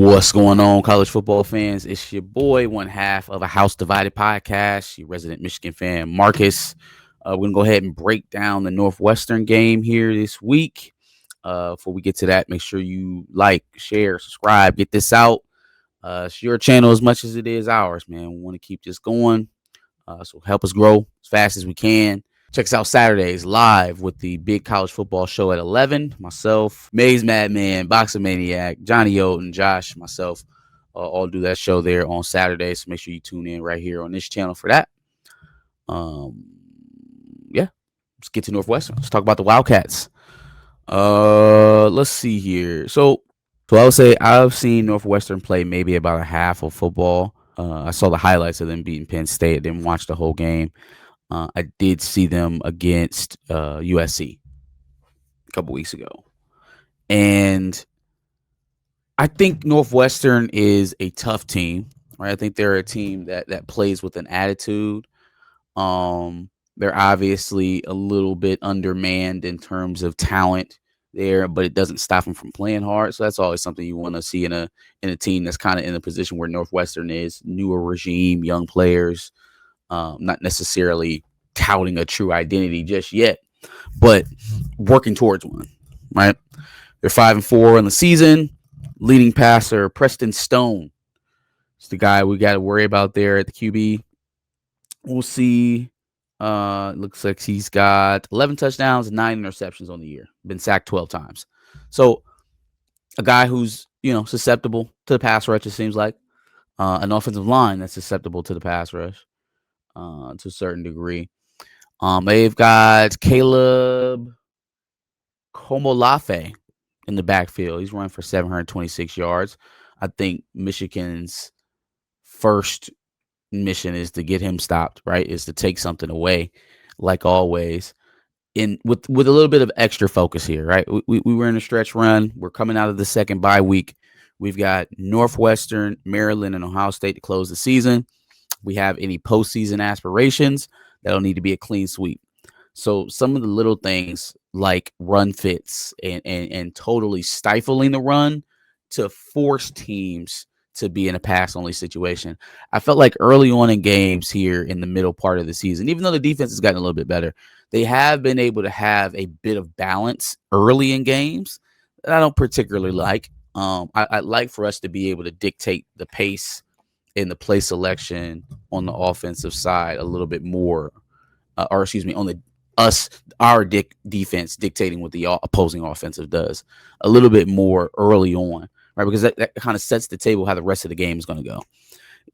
What's going on, college football fans? It's your boy, one half of a House Divided podcast, your resident Michigan fan, Marcus. We're going to go ahead and break down the Northwestern game here this week. Before we get to that, make sure you like, share, subscribe, get this out. It's your channel as much as it is ours, man. We want to keep this going. So help us grow as fast as we can. Check us out Saturdays live with the big college football show at 11. Myself, Maze Madman, Boxer Maniac, Johnny Oden, Josh, myself, all do that show there on Saturday. So make sure you tune in right here on this channel for that. Yeah, let's get to Northwestern. Let's talk about the Wildcats. Let's see here. So I would say I've seen Northwestern play maybe about a half of football. I saw the highlights of them beating Penn State. I didn't watch the whole game. I did see them against USC a couple weeks ago. And I think Northwestern is a tough team, right? I think they're a team that plays with an attitude. They're obviously a little bit undermanned in terms of talent there, but it doesn't stop them from playing hard. So that's always something you want to see in a team that's kind of in a position where Northwestern is. Newer regime, young players. Not necessarily touting a true identity just yet, but working towards one, right? They're 5-4 in the season. Leading passer, Preston Stone, is the guy we got to worry about there at the QB. We'll see. Looks like he's got 11 touchdowns, 9 interceptions on the year. Been sacked 12 times. So a guy who's, susceptible to the pass rush, it seems like. An offensive line that's susceptible to the pass rush. To a certain degree. They've got Caleb Komolafe in the backfield. He's running for 726 yards. I think Michigan's first mission is to get him stopped, right? Is to take something away, like always. With a little bit of extra focus here, right? We were in a stretch run. We're coming out of the second bye week. We've got Northwestern, Maryland, and Ohio State to close the season. We have any postseason aspirations, that'll need to be a clean sweep. So some of the little things like run fits and totally stifling the run to force teams to be in a pass-only situation. I felt like early on in games here in the middle part of the season, even though the defense has gotten a little bit better, they have been able to have a bit of balance early in games that I don't particularly like. I'd like for us to be able to dictate the pace in the play selection on the offensive side a little bit more, on our defense dictating what the opposing offensive does a little bit more early on, right? Because that kind of sets the table how the rest of the game is going to go.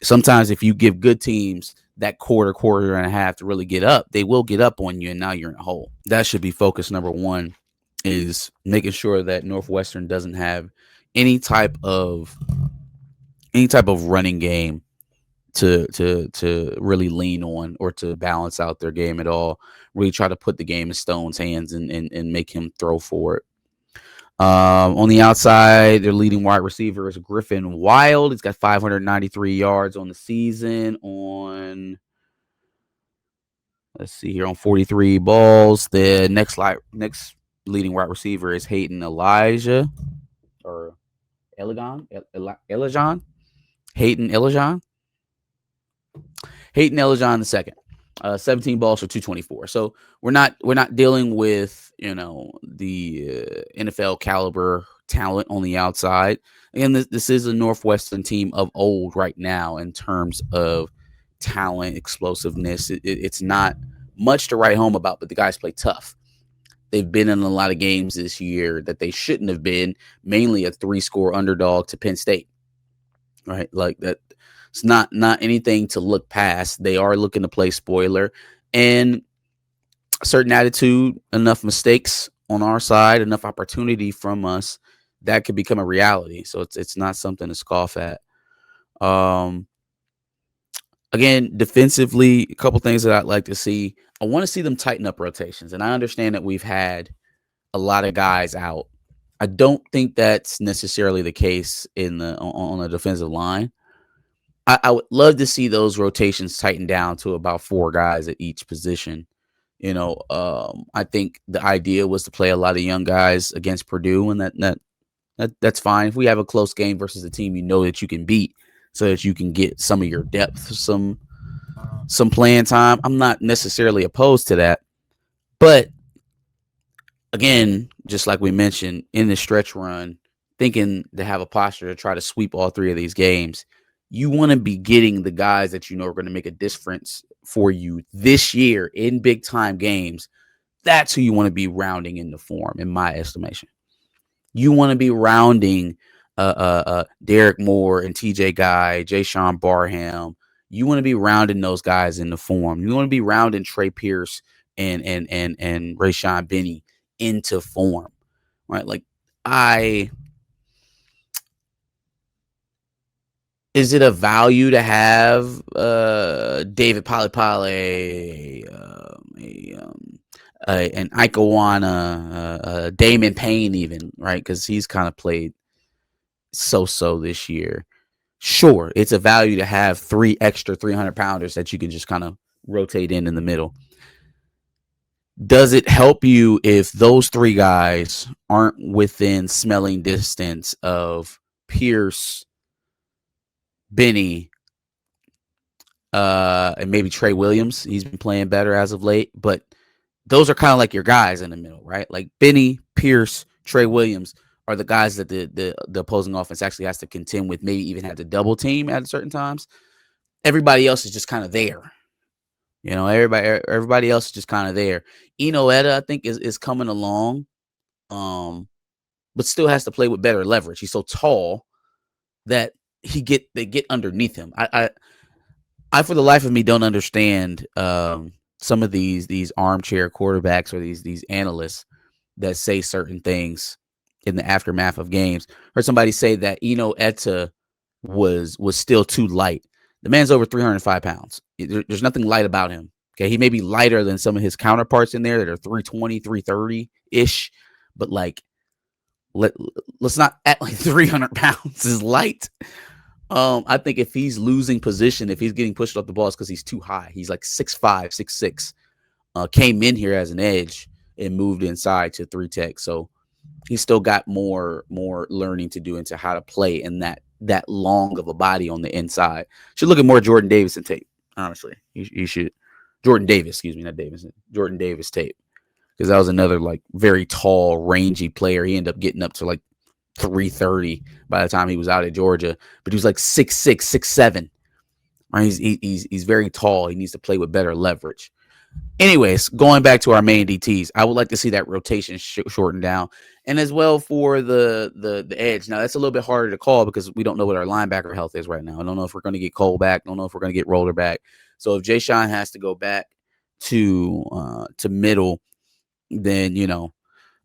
Sometimes if you give good teams that quarter and a half to really get up, they will get up on you, and now you're in a hole. That should be focus number one, is making sure that Northwestern doesn't have any type of running game to really lean on or to balance out their game at all. Really try to put the game in Stone's hands and make him throw for it. On the outside, their leading wide receiver is Griffin Wild. He's got 593 yards on the season let's see here, on 43 balls. The next leading wide receiver is Hayden Elijah or Elajon. Hayden Elajon the second. 17 balls for 224. So we're not dealing with the NFL caliber talent on the outside. Again, this is a Northwestern team of old right now in terms of talent, explosiveness. It's not much to write home about, but the guys play tough. They've been in a lot of games this year that they shouldn't have been, mainly a 3-score underdog to Penn State. Right? Like that. It's not anything to look past. They are looking to play spoiler, and a certain attitude, enough mistakes on our side, enough opportunity from us, that could become a reality. So it's not something to scoff at. Again, defensively, a couple things that I'd like to see. I want to see them tighten up rotations, and I understand that we've had a lot of guys out. I don't think that's necessarily the case on the defensive line. I would love to see those rotations tighten down to about 4 guys at each position. I think the idea was to play a lot of young guys against Purdue, and that That's fine. If we have a close game versus a team you know that you can beat, so that you can get some of your depth, some playing time, I'm not necessarily opposed to that. But again, just like we mentioned in the stretch run, thinking to have a posture to try to sweep all three of these games, you want to be getting the guys that you know are going to make a difference for you this year in big time games. That's who you want to be rounding into form, in my estimation. You want to be rounding Derek Moore and TJ Guy, Jay Sean Barham. You want to be rounding those guys into form. You want to be rounding Trey Pierce and Rayshawn Benny into form, right? Like, is it a value to have David Polypale, an Ikawana, Damon Payne, even, right? Because he's kind of played so this year. Sure, it's a value to have 3 extra 300-pounders that you can just kind of rotate in the middle. Does it help you if those 3 guys aren't within smelling distance of Pierce, Benny, and maybe Trey Williams? He's been playing better as of late, but those are kind of like your guys in the middle, right? Like Benny, Pierce, Trey Williams are the guys that the opposing offense actually has to contend with, maybe even have to double team at certain times. Everybody else is just kind of there. You know, everybody else is just kind of there. Eda, I think, is coming along, but still has to play with better leverage. He's so tall that they get underneath him. I for the life of me don't understand some of these armchair quarterbacks or these analysts that say certain things in the aftermath of games. Heard somebody say that Etta was still too light. The man's over 305 pounds. There's nothing light about him. Okay, he may be lighter than some of his counterparts in there that are 320, 330-ish, but like, let's not act like 300 pounds is light. I think if he's losing position, if he's getting pushed off the ball, it's because he's too high. He's like 6'5", 6'6". Came in here as an edge and moved inside to 3 tech. So he's still got more learning to do into how to play in that long of a body on the inside. Should look at more Jordan Davis tape, honestly. You should. Jordan Davis, excuse me, not Davidson. Jordan Davis tape. Because that was another like very tall, rangy player. He ended up getting up to like 330 by the time he was out at Georgia. But he was like 6'6", 6'7". Right? He's very tall. He needs to play with better leverage. Anyways, going back to our main DTs, I would like to see that rotation shortened down, and as well for the edge. Now that's a little bit harder to call because we don't know what our linebacker health is right now. I don't know if we're going to get Cole back. I don't know if we're going to get Roller back. So if Jay Sean has to go back to middle, then a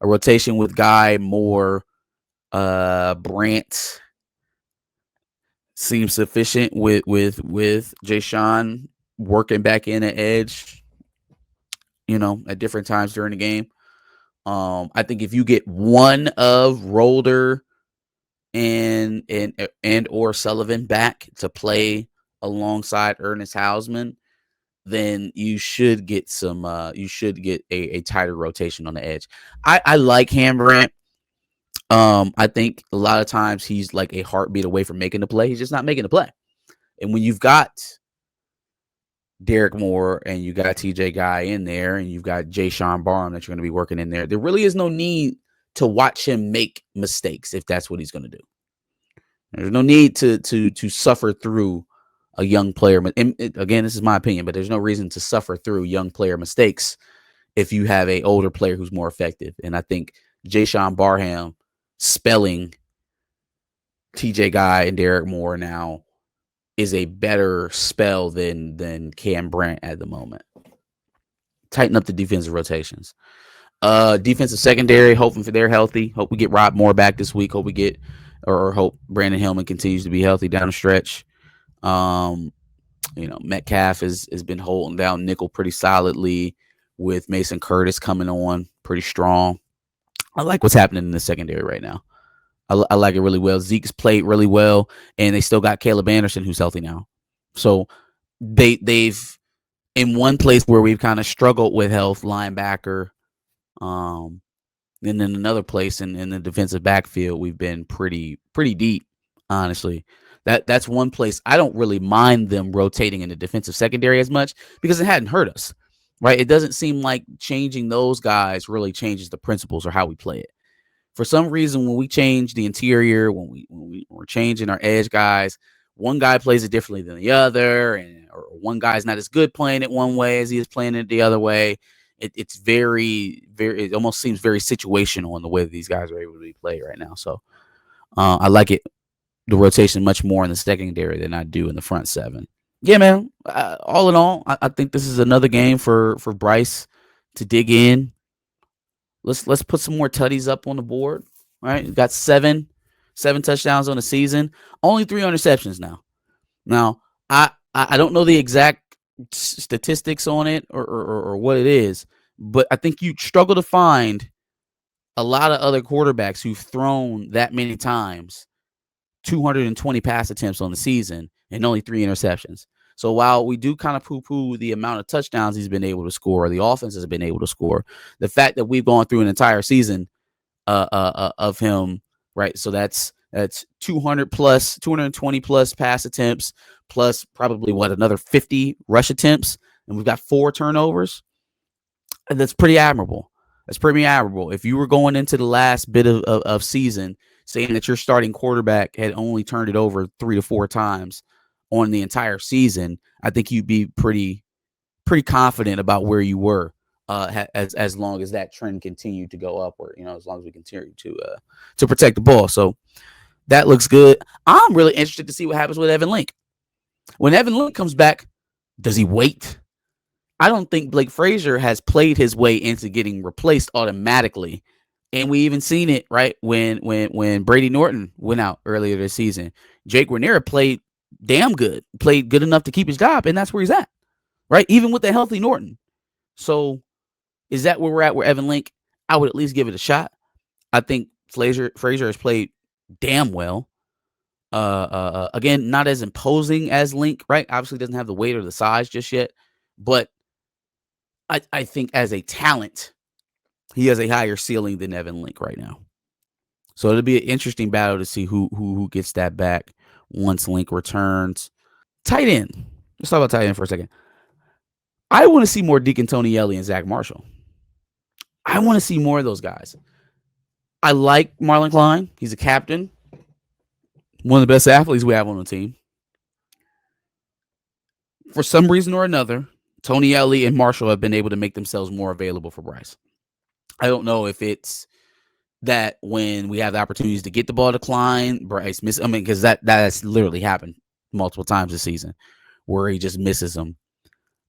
rotation with Guy, Moore, Brant seems sufficient with Jay Sean working back in at edge. At different times during the game. I think if you get one of Roller and or Sullivan back to play alongside Ernest Hausman, then you should get a tighter rotation on the edge. I like Hambrant. I think a lot of times he's like a heartbeat away from making the play. He's just not making the play. And when you've got Derek Moore and you got TJ Guy in there and you've got Jay Sean Barham that you're going to be working in there, there really is no need to watch him make mistakes if that's what he's going to do. There's no need to suffer through a young player. And again, this is my opinion, but there's no reason to suffer through young player mistakes if you have an older player who's more effective. And I think Jay Sean Barham spelling TJ Guy and Derek Moore now is a better spell than Cam Brant at the moment. Tighten up the defensive rotations. Defensive secondary, hoping for they're healthy. Hope we get Rob Moore back this week. Hope Brandon Hillman continues to be healthy down the stretch. Metcalf has been holding down nickel pretty solidly with Mason Curtis coming on pretty strong. I like what's happening in the secondary right now. I like it really well. Zeke's played really well, and they still got Caleb Anderson, who's healthy now. So they've in one place where we've kind of struggled with health, linebacker, And then another place in the defensive backfield, we've been pretty deep, honestly. That's one place I don't really mind them rotating in the defensive secondary as much because it hadn't hurt us, right? It doesn't seem like changing those guys really changes the principles or how we play it. For some reason, when we change the interior, we're changing our edge guys, one guy plays it differently than the other, and or one guy's not as good playing it one way as he is playing it the other way. It's very, very. It almost seems very situational in the way that these guys are able to be played right now. So I like it, the rotation, much more in the secondary than I do in the front seven. Yeah, man. All in all, I think this is another game for Bryce to dig in. Let's put some more tutties up on the board. Right, we've got seven touchdowns on the season. Only 3 interceptions now. Now I don't know the exact statistics on it or what it is, but I think you struggle to find a lot of other quarterbacks who've thrown that many times, 220 pass attempts on the season and only 3 interceptions. So while we do kind of poo-poo the amount of touchdowns he's been able to score, the offense has been able to score, the fact that we've gone through an entire season of him, right? So that's 200 plus, 220 plus pass attempts, plus probably another 50 rush attempts, and we've got 4 turnovers. And that's pretty admirable. That's pretty admirable. If you were going into the last bit of season saying that your starting quarterback had only turned it over 3 to 4 times on the entire season, I think you'd be pretty confident about where you were. As long as that trend continued to go upward, as long as we continue to protect the ball. So that looks good. I'm really interested to see what happens with Evan Link. When Evan Link comes back, does he wait? I don't think Blake Frazier has played his way into getting replaced automatically. And we even seen it, right, when Brady Norton went out earlier this season. Jake Raniere played damn good, played good enough to keep his job, and that's where he's at, right? Even with the healthy Norton. So is that where we're at with Evan Link? I would at least give it a shot. I think Frazier has played damn well. Again, not as imposing as Link, right? Obviously doesn't have the weight or the size just yet. But I think as a talent, he has a higher ceiling than Evan Link right now. So it'll be an interesting battle to see who gets that back once Link returns. Tight end. Let's talk about tight end for a second. I want to see more Deakon Tonielli and Zach Marshall. I want to see more of those guys. I like Marlin Klein. He's a captain. One of the best athletes we have on the team. For some reason or another, Tonielli and Marshall have been able to make themselves more available for Bryce. I don't know if it's that when we have the opportunities to get the ball to Klein, Bryce misses. I mean, because that has literally happened multiple times this season where he just misses them.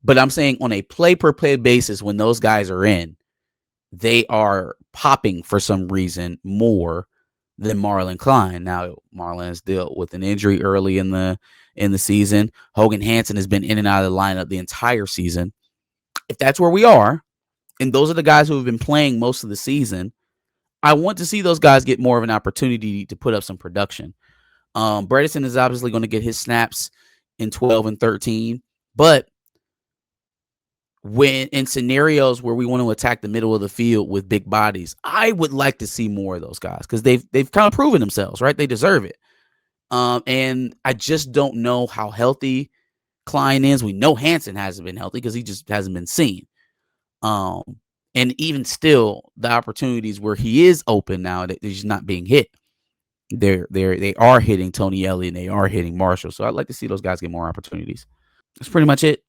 But I'm saying on a play-per-play basis, when those guys are in, they are popping for some reason more than Marlin Klein. Now, Marlin has dealt with an injury early in the season. Hogan Hansen has been in and out of the lineup the entire season. If that's where we are, and those are the guys who have been playing most of the season, I want to see those guys get more of an opportunity to put up some production. Bredesen is obviously going to get his snaps in 12 and 13, but when in scenarios where we want to attack the middle of the field with big bodies, I would like to see more of those guys because they've kind of proven themselves, right? They deserve it. And I just don't know how healthy Klein is. We know Hansen hasn't been healthy because he just hasn't been seen. And even still, the opportunities where he is open now, that he's not being hit. They are hitting Tonielli and they are hitting Marshall. So I'd like to see those guys get more opportunities. That's pretty much it.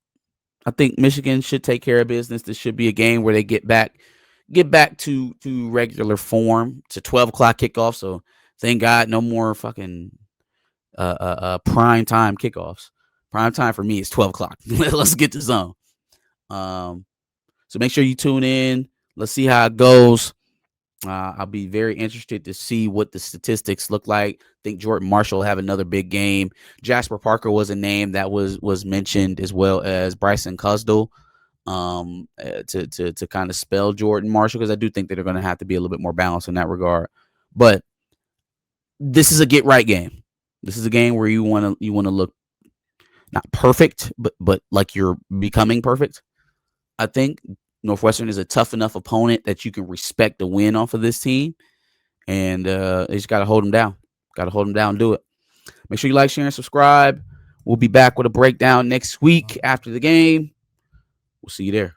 I think Michigan should take care of business. This should be a game where they get back to regular form, to 12 o'clock kickoff. So thank God no more fucking prime time kickoffs. Prime time for me is 12 o'clock. Let's get to zone. So make sure you tune in. Let's see how it goes. I'll be very interested to see what the statistics look like. I think Jordan Marshall will have another big game. Jasper Parker was a name that was mentioned, as well as Bryson Cusdell, to kind of spell Jordan Marshall, because I do think that they're going to have to be a little bit more balanced in that regard. But this is a get right game. This is a game where you want to look not perfect, but like you're becoming perfect. I think Northwestern is a tough enough opponent that you can respect the win off of this team. And they just got to hold them down. Got to hold them down and do it. Make sure you like, share, and subscribe. We'll be back with a breakdown next week after the game. We'll see you there.